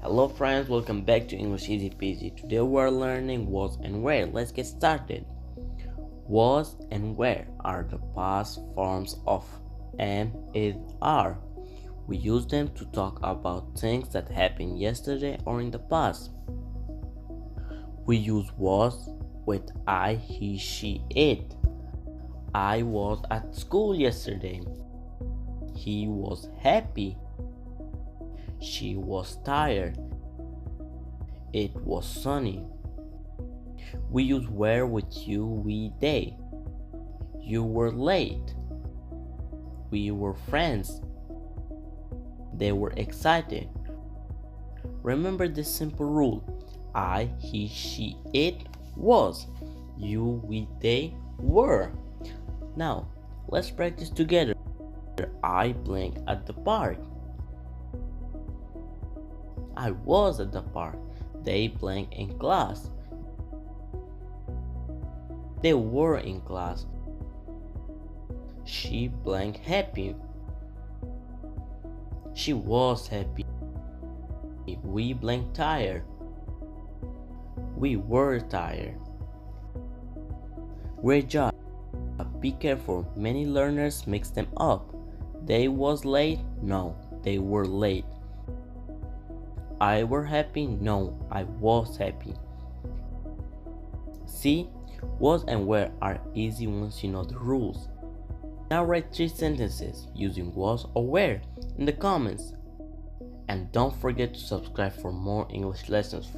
Hello friends, welcome back to English Easy Peasy. Today we're learning was and where. Let's get started. Was and where are the past forms of am, is, are. We use them to talk about things that happened yesterday or in the past. We use was with I, he, she, it. I was at school yesterday. He was happy. She was tired. It was sunny. We use were with you, we, they. You were late. We were friends. They were excited. Remember this simple rule. I, he, she, it was. You, we, they were. Now, let's practice together. I blank at the park. I was at the park. They blank in class. They were in class. She blank happy. She was happy. We blank tired. We were tired. Great job. Be careful, many learners mix them up. They was late? No, they were late. I were happy? No, I was happy. See, was and where are easy once you know the rules. Now write 3 sentences using was or where in the comments. And don't forget to subscribe for more English lessons.